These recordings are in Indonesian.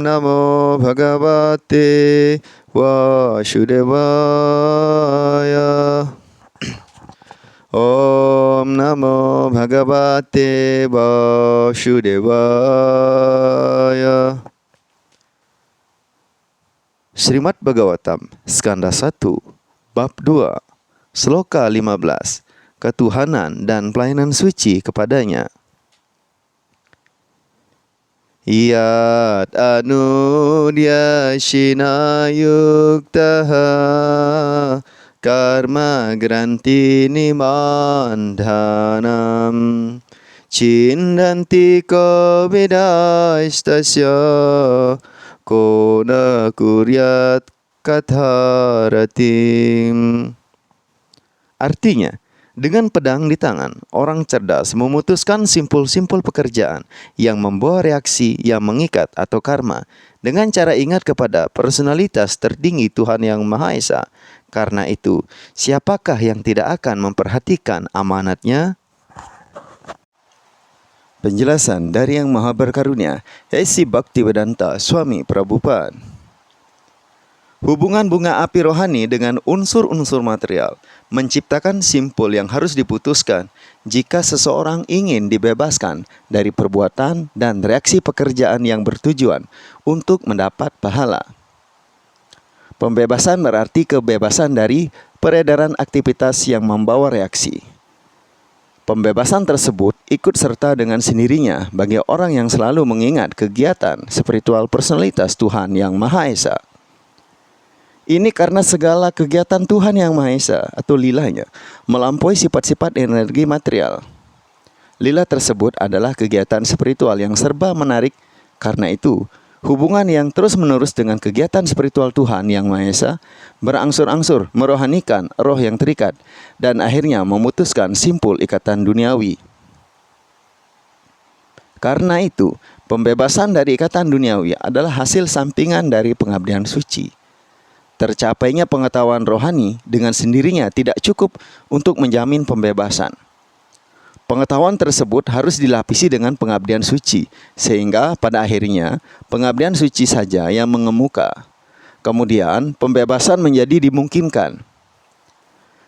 Namo Bhagavate Vasudevaya. Om Namo Bhagavate Vasudevaya. Srimad Bhagavatam, Skanda 1, Bab 2, Sloka 15, Ketuhanan dan pelayanan suci kepadanya. Yat anudyashina yuktaha karma granti nimandhanam cindanti ko vidaistasya kona kuryat katharatim. Artinya, dengan pedang di tangan, orang cerdas memutuskan simpul-simpul pekerjaan yang membawa reaksi yang mengikat atau karma dengan cara ingat kepada personalitas tertinggi Tuhan Yang Maha Esa. Karena itu, siapakah yang tidak akan memperhatikan amanatnya? Penjelasan dari Yang Maha Berkarunia, A.C. Bhaktivedanta Swami Prabhupada. Hubungan bunga api rohani dengan unsur-unsur material menciptakan simpul yang harus diputuskan jika seseorang ingin dibebaskan dari perbuatan dan reaksi pekerjaan yang bertujuan untuk mendapat pahala. Pembebasan berarti kebebasan dari peredaran aktivitas yang membawa reaksi. Pembebasan tersebut ikut serta dengan sendirinya bagi orang yang selalu mengingat kegiatan spiritual personalitas Tuhan Yang Maha Esa. Ini karena segala kegiatan Tuhan Yang Maha Esa atau lilanya melampaui sifat-sifat energi material. Lila tersebut adalah kegiatan spiritual yang serba menarik. Karena itu, hubungan yang terus-menerus dengan kegiatan spiritual Tuhan Yang Maha Esa berangsur-angsur merohanikan roh yang terikat dan akhirnya memutuskan simpul ikatan duniawi. Karena itu, pembebasan dari ikatan duniawi adalah hasil sampingan dari pengabdian suci. Tercapainya pengetahuan rohani dengan sendirinya tidak cukup untuk menjamin pembebasan. Pengetahuan tersebut harus dilapisi dengan pengabdian suci, sehingga pada akhirnya pengabdian suci saja yang mengemuka. Kemudian pembebasan menjadi dimungkinkan.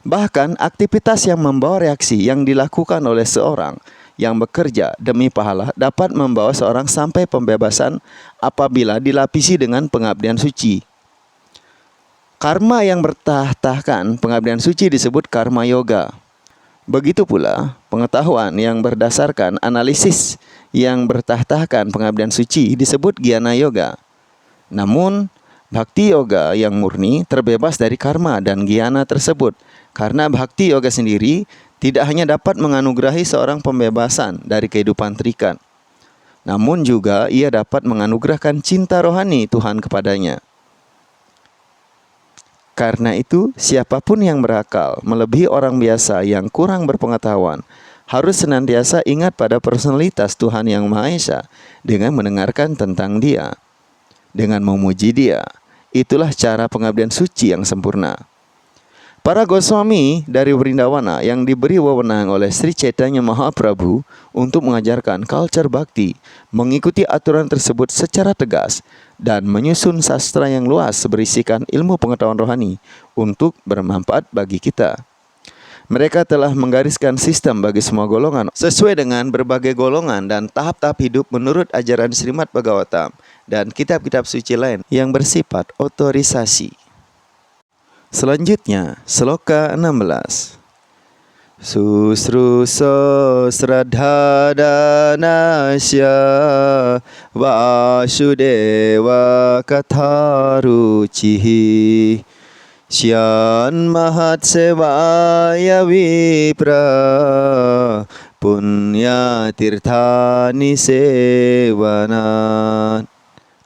Bahkan aktivitas yang membawa reaksi yang dilakukan oleh seorang yang bekerja demi pahala dapat membawa seorang sampai pembebasan apabila dilapisi dengan pengabdian suci. Karma yang bertahtakan pengabdian suci disebut karma yoga. Begitu pula, pengetahuan yang berdasarkan analisis yang bertahtakan pengabdian suci disebut Gyana yoga. Namun, bhakti yoga yang murni terbebas dari karma dan gyana tersebut, karena bhakti yoga sendiri tidak hanya dapat menganugerahi seorang pembebasan dari kehidupan terikat, namun juga ia dapat menganugerahkan cinta rohani Tuhan kepadanya. Karena itu, siapapun yang berakal melebihi orang biasa yang kurang berpengetahuan harus senantiasa ingat pada personalitas Tuhan Yang Maha Esa dengan mendengarkan tentang Dia, dengan memuji Dia. Itulah cara pengabdian suci yang sempurna. Para Goswami dari Vrindawana yang diberi wewenang oleh Sri Chaitanya Mahaprabhu untuk mengajarkan culture bakti mengikuti aturan tersebut secara tegas dan menyusun sastra yang luas berisikan ilmu pengetahuan rohani untuk bermanfaat bagi kita. Mereka telah menggariskan sistem bagi semua golongan sesuai dengan berbagai golongan dan tahap-tahap hidup menurut ajaran Srimad Bhagavatam dan kitab-kitab suci lain yang bersifat otorisasi. Selanjutnya, Sloka 16. Susruso sradhadanasya Vasudeva katharucihi Syan mahat sevaya vipra Punya tirthani sevanat.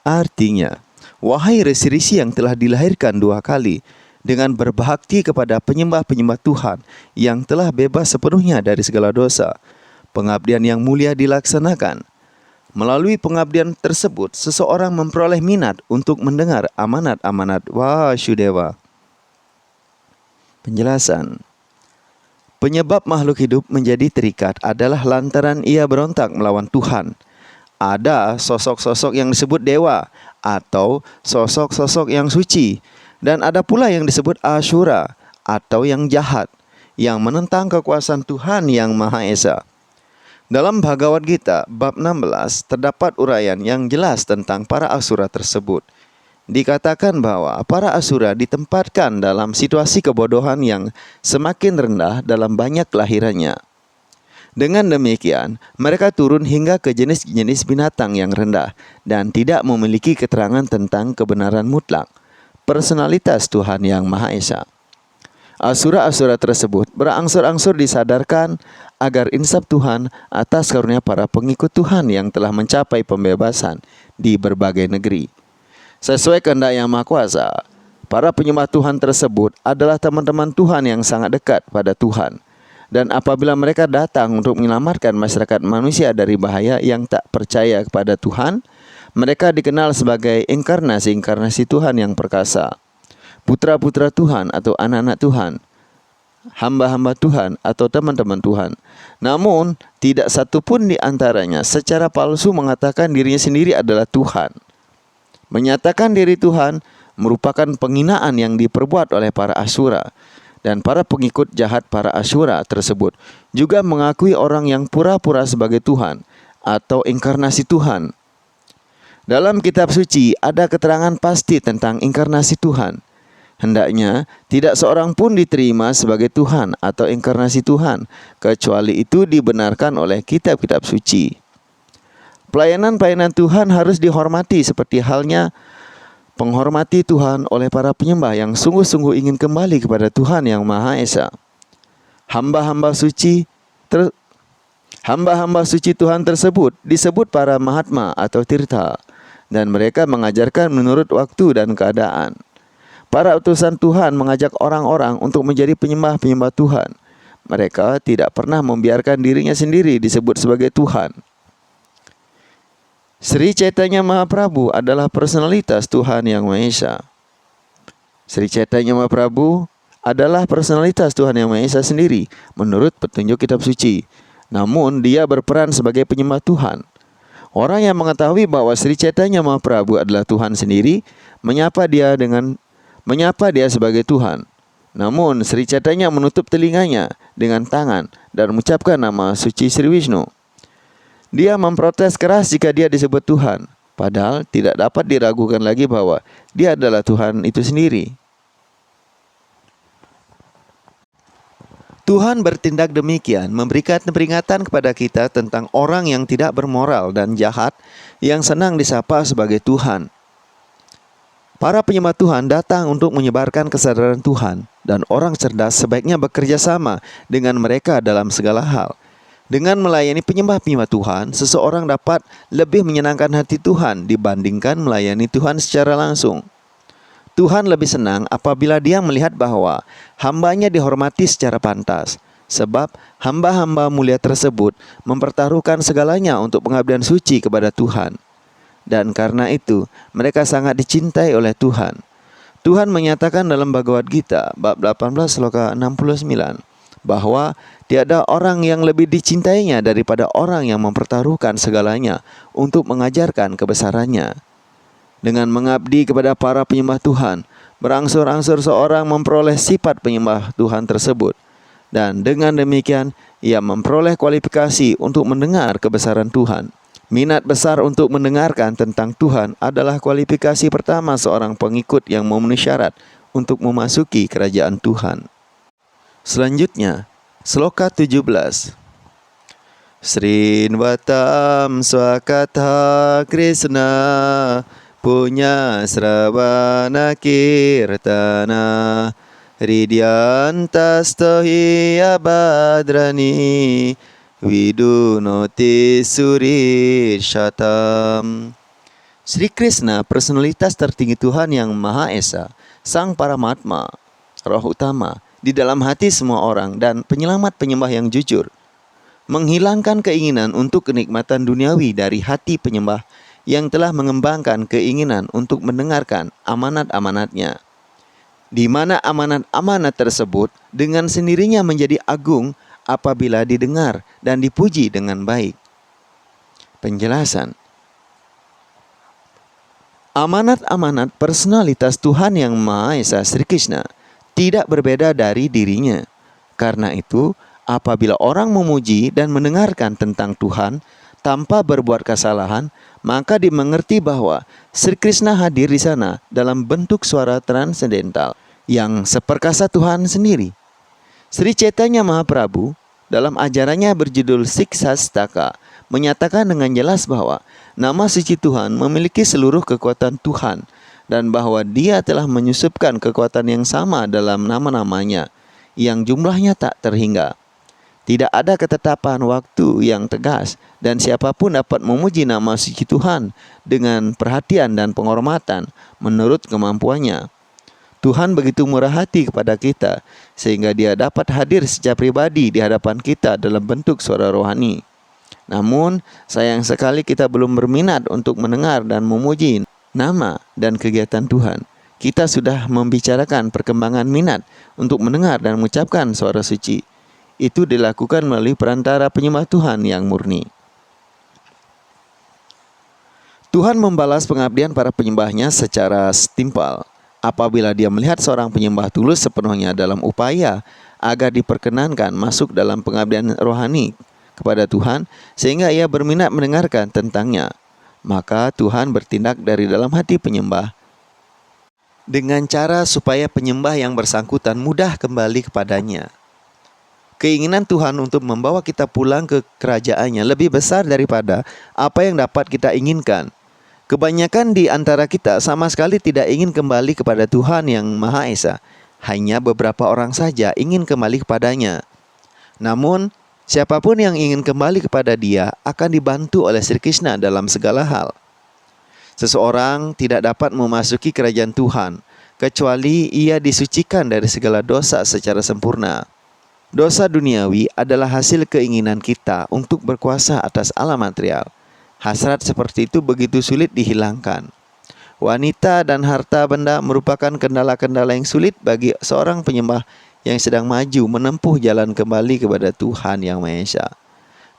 Artinya, wahai resi-resi yang telah dilahirkan 2 kali, dengan berbakti kepada penyembah-penyembah Tuhan yang telah bebas sepenuhnya dari segala dosa, pengabdian yang mulia dilaksanakan. Melalui pengabdian tersebut, seseorang memperoleh minat untuk mendengar amanat-amanat Vasudeva. Penjelasan. Penyebab makhluk hidup menjadi terikat adalah lantaran ia berontak melawan Tuhan. Ada sosok-sosok yang disebut dewa atau sosok-sosok yang suci, dan ada pula yang disebut Asyura atau yang jahat, yang menentang kekuasaan Tuhan yang Maha Esa. Dalam Bhagavad Gita bab 16 terdapat uraian yang jelas tentang para Asura tersebut. Dikatakan bahwa para Asura ditempatkan dalam situasi kebodohan yang semakin rendah dalam banyak kelahirannya. Dengan demikian, mereka turun hingga ke jenis-jenis binatang yang rendah dan tidak memiliki keterangan tentang kebenaran mutlak, personalitas Tuhan yang Maha Esa. Asura-asura tersebut berangsur-angsur disadarkan agar insaf Tuhan atas karunia para pengikut Tuhan yang telah mencapai pembebasan di berbagai negeri. Sesuai kehendak Yang Maha Kuasa, para penyembah Tuhan tersebut adalah teman-teman Tuhan yang sangat dekat pada Tuhan. Dan apabila mereka datang untuk menyelamatkan masyarakat manusia dari bahaya yang tak percaya kepada Tuhan, mereka dikenal sebagai inkarnasi-inkarnasi Tuhan yang perkasa, putra-putra Tuhan atau anak-anak Tuhan, hamba-hamba Tuhan atau teman-teman Tuhan. Namun, tidak satu pun di antaranya secara palsu mengatakan dirinya sendiri adalah Tuhan. Menyatakan diri Tuhan merupakan penghinaan yang diperbuat oleh para Asura. Dan para pengikut jahat para Asura tersebut juga mengakui orang yang pura-pura sebagai Tuhan atau inkarnasi Tuhan. Dalam kitab suci ada keterangan pasti tentang inkarnasi Tuhan. Hendaknya tidak seorang pun diterima sebagai Tuhan atau inkarnasi Tuhan, kecuali itu dibenarkan oleh kitab-kitab suci. Pelayanan-pelayanan Tuhan harus dihormati seperti halnya penghormati Tuhan oleh para penyembah yang sungguh-sungguh ingin kembali kepada Tuhan yang Maha Esa. Hamba-hamba suci Tuhan tersebut disebut para Mahatma atau Tirtha, dan mereka mengajarkan menurut waktu dan keadaan. Para utusan Tuhan mengajak orang-orang untuk menjadi penyembah-penyembah Tuhan. Mereka tidak pernah membiarkan dirinya sendiri disebut sebagai Tuhan. Sri Chaitanya Mahaprabhu adalah personalitas Tuhan yang Maha Esa. Sri Chaitanya Mahaprabhu adalah personalitas Tuhan yang Maha Esa sendiri menurut petunjuk kitab suci. Namun dia berperan sebagai penyembah Tuhan. Orang yang mengetahui bahwa Sri Chaitanya Mahaprabhu adalah Tuhan sendiri menyapa dia sebagai Tuhan. Namun Sri Chaitanya menutup telinganya dengan tangan dan mengucapkan nama suci Sri Vishnu. Dia memprotes keras jika dia disebut Tuhan, padahal tidak dapat diragukan lagi bahwa dia adalah Tuhan itu sendiri. Tuhan bertindak demikian memberikan peringatan kepada kita tentang orang yang tidak bermoral dan jahat yang senang disapa sebagai Tuhan. Para penyembah Tuhan datang untuk menyebarkan kesadaran Tuhan, dan orang cerdas sebaiknya bekerja sama dengan mereka dalam segala hal. Dengan melayani penyembah-penyembah Tuhan, seseorang dapat lebih menyenangkan hati Tuhan dibandingkan melayani Tuhan secara langsung. Tuhan lebih senang apabila dia melihat bahwa hambanya dihormati secara pantas, sebab hamba-hamba mulia tersebut mempertaruhkan segalanya untuk pengabdian suci kepada Tuhan. Dan karena itu, mereka sangat dicintai oleh Tuhan. Tuhan menyatakan dalam Bhagavad Gita bab 18 sloka 69 bahwa tiada orang yang lebih dicintainya daripada orang yang mempertaruhkan segalanya untuk mengajarkan kebesarannya. Dengan mengabdi kepada para penyembah Tuhan, berangsur-angsur seorang memperoleh sifat penyembah Tuhan tersebut. Dan dengan demikian, ia memperoleh kualifikasi untuk mendengar kebesaran Tuhan. Minat besar untuk mendengarkan tentang Tuhan adalah kualifikasi pertama seorang pengikut yang memenuhi syarat untuk memasuki kerajaan Tuhan. Selanjutnya, sloka 17. Srinvatam swakatha Krishna punya sravana kirtana ridyantastohi abadrani vidunoti surishatam. Sri Krishna, personalitas tertinggi Tuhan yang Maha Esa, Sang Paramatma, Roh Utama di dalam hati semua orang dan penyelamat penyembah yang jujur, menghilangkan keinginan untuk kenikmatan duniawi dari hati penyembah yang telah mengembangkan keinginan untuk mendengarkan amanat-amanatnya, di mana amanat-amanat tersebut dengan sendirinya menjadi agung apabila didengar dan dipuji dengan baik. Penjelasan. Amanat-amanat personalitas Tuhan Yang Maha Esa Sri Krishna tidak berbeda dari dirinya. Karena itu, apabila orang memuji dan mendengarkan tentang Tuhan tanpa berbuat kesalahan, maka dimengerti bahwa Sri Krishna hadir di sana dalam bentuk suara transendental yang seperkasa Tuhan sendiri. Sri Chaitanya Mahaprabhu dalam ajarannya berjudul Siksastaka menyatakan dengan jelas bahwa nama suci Tuhan memiliki seluruh kekuatan Tuhan dan bahwa Dia telah menyusupkan kekuatan yang sama dalam nama-namanya yang jumlahnya tak terhingga. Tidak ada ketetapan waktu yang tegas dan siapapun dapat memuji nama suci Tuhan dengan perhatian dan penghormatan menurut kemampuannya. Tuhan begitu murah hati kepada kita sehingga Dia dapat hadir secara pribadi di hadapan kita dalam bentuk suara rohani. Namun, sayang sekali kita belum berminat untuk mendengar dan memuji nama dan kegiatan Tuhan. Kita sudah membicarakan perkembangan minat untuk mendengar dan mengucapkan suara suci. Itu dilakukan melalui perantara penyembah Tuhan yang murni. Tuhan membalas pengabdian para penyembahnya secara setimpal. Apabila Dia melihat seorang penyembah tulus sepenuhnya dalam upaya agar diperkenankan masuk dalam pengabdian rohani kepada Tuhan, sehingga ia berminat mendengarkan tentangnya, maka Tuhan bertindak dari dalam hati penyembah dengan cara supaya penyembah yang bersangkutan mudah kembali kepadanya. Keinginan Tuhan untuk membawa kita pulang ke kerajaannya lebih besar daripada apa yang dapat kita inginkan. Kebanyakan di antara kita sama sekali tidak ingin kembali kepada Tuhan Yang Maha Esa. Hanya beberapa orang saja ingin kembali kepadanya. Namun, siapapun yang ingin kembali kepada Dia akan dibantu oleh Sri Krishna dalam segala hal. Seseorang tidak dapat memasuki kerajaan Tuhan kecuali ia disucikan dari segala dosa secara sempurna. Dosa duniawi adalah hasil keinginan kita untuk berkuasa atas alam material. Hasrat seperti itu begitu sulit dihilangkan. Wanita dan harta benda merupakan kendala-kendala yang sulit bagi seorang penyembah yang sedang maju menempuh jalan kembali kepada Tuhan Yang Maha Esa.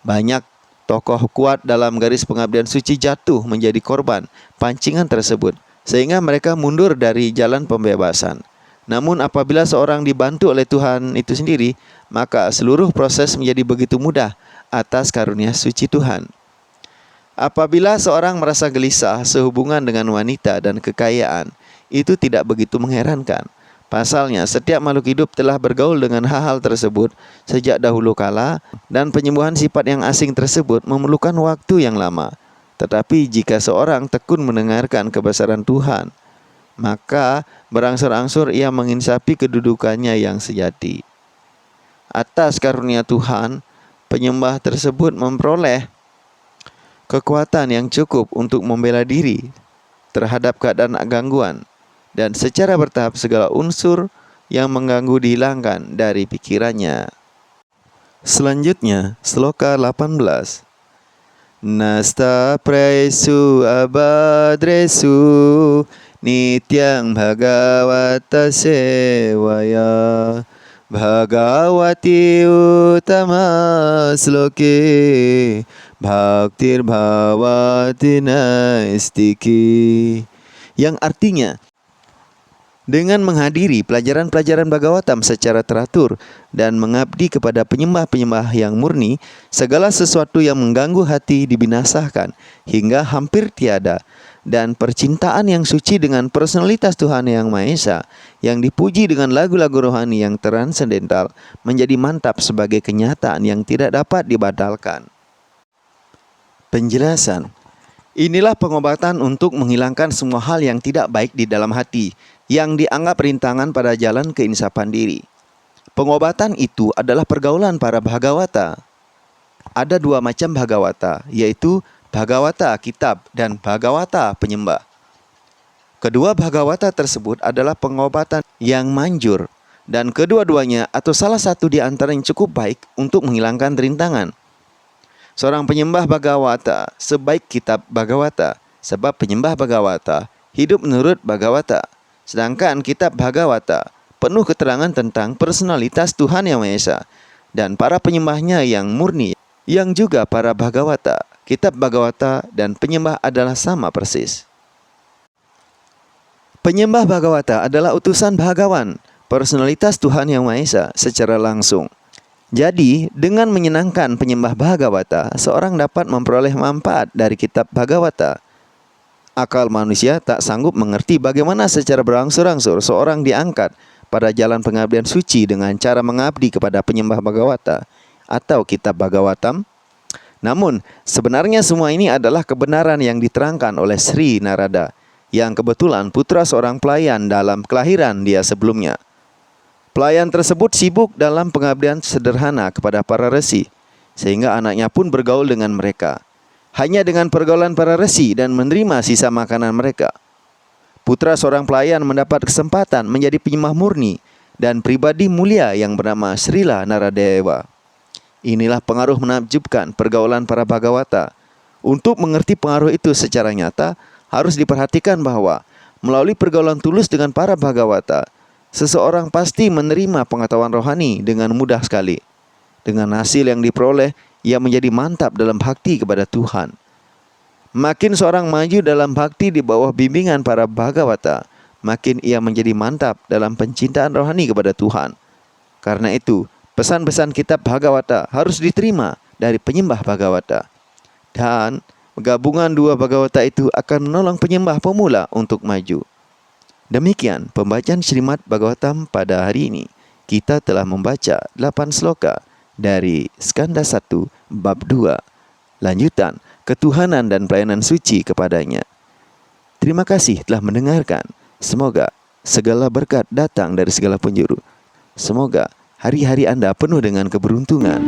Banyak tokoh kuat dalam garis pengabdian suci jatuh menjadi korban pancingan tersebut, sehingga mereka mundur dari jalan pembebasan. Namun apabila seorang dibantu oleh Tuhan itu sendiri, maka seluruh proses menjadi begitu mudah atas karunia suci Tuhan. Apabila seorang merasa gelisah sehubungan dengan wanita dan kekayaan, itu tidak begitu mengherankan. Pasalnya, setiap makhluk hidup telah bergaul dengan hal-hal tersebut sejak dahulu kala, dan penyembuhan sifat yang asing tersebut memerlukan waktu yang lama. Tetapi jika seorang tekun mendengarkan kebesaran Tuhan, maka berangsur-angsur ia menginsapi kedudukannya yang sejati. Atas karunia Tuhan, penyembah tersebut memperoleh kekuatan yang cukup untuk membela diri terhadap keadaan gangguan, dan secara bertahap segala unsur yang mengganggu dihilangkan dari pikirannya. Selanjutnya, sloka 18. Nasta presu abadresu nityang bhagavata sevaya bhagavati utama sloke bhaktir bhavati naistiki, yang artinya, dengan menghadiri pelajaran-pelajaran Bhagavatam secara teratur dan mengabdi kepada penyembah-penyembah yang murni, segala sesuatu yang mengganggu hati dibinasakan hingga hampir tiada, dan percintaan yang suci dengan personalitas Tuhan Yang Maha Esa yang dipuji dengan lagu-lagu rohani yang transendental menjadi mantap sebagai kenyataan yang tidak dapat dibatalkan. Penjelasan. Inilah pengobatan untuk menghilangkan semua hal yang tidak baik di dalam hati yang dianggap rintangan pada jalan keinsapan diri. Pengobatan itu adalah pergaulan para Bhagawata. Ada dua macam Bhagawata, yaitu Bhagawata kitab dan Bhagawata penyembah. Kedua Bhagawata tersebut adalah pengobatan yang manjur, dan kedua-duanya atau salah satu di antara yang cukup baik untuk menghilangkan rintangan. Seorang penyembah Bhagawata sebaik kitab Bhagawata, sebab penyembah Bhagawata hidup menurut Bhagawata. Sedangkan kitab Bhagawata penuh keterangan tentang personalitas Tuhan Yang Maha Esa dan para penyembahnya yang murni, yang juga para Bhagawata. Kitab Bhagawata dan penyembah adalah sama persis. Penyembah Bhagawata adalah utusan Bhagawan, personalitas Tuhan Yang Maha Esa secara langsung. Jadi, dengan menyenangkan penyembah Bhagawata, seorang dapat memperoleh manfaat dari kitab Bhagawata. Akal manusia tak sanggup mengerti bagaimana secara berangsur-angsur seorang diangkat pada jalan pengabdian suci dengan cara mengabdi kepada penyembah Bhagawata atau kitab Bhagavatam. Namun, sebenarnya semua ini adalah kebenaran yang diterangkan oleh Sri Narada, yang kebetulan putra seorang pelayan dalam kelahiran dia sebelumnya. Pelayan tersebut sibuk dalam pengabdian sederhana kepada para resi, sehingga anaknya pun bergaul dengan mereka. Hanya dengan pergaulan para resi dan menerima sisa makanan mereka, putra seorang pelayan mendapat kesempatan menjadi penyembah murni dan pribadi mulia yang bernama Srila Naradewa. Inilah pengaruh menakjubkan pergaulan para Bhagawata. Untuk mengerti pengaruh itu secara nyata, harus diperhatikan bahwa melalui pergaulan tulus dengan para Bhagawata, seseorang pasti menerima pengetahuan rohani dengan mudah sekali. Dengan hasil yang diperoleh, ia menjadi mantap dalam bhakti kepada Tuhan. Makin seorang maju dalam bhakti di bawah bimbingan para Bhagawata, makin ia menjadi mantap dalam pencintaan rohani kepada Tuhan. Karena itu, pesan-pesan kitab Bhagawata harus diterima dari penyembah Bhagawata. Dan gabungan dua Bhagawata itu akan menolong penyembah pemula untuk maju. Demikian pembacaan Srimad Bhagavatam pada hari ini. Kita telah membaca 8 sloka dari Skanda 1 bab 2, lanjutan ketuhanan dan pelayanan suci kepadanya. Terima kasih telah mendengarkan. Semoga segala berkat datang dari segala penjuru. Semoga hari-hari Anda penuh dengan keberuntungan.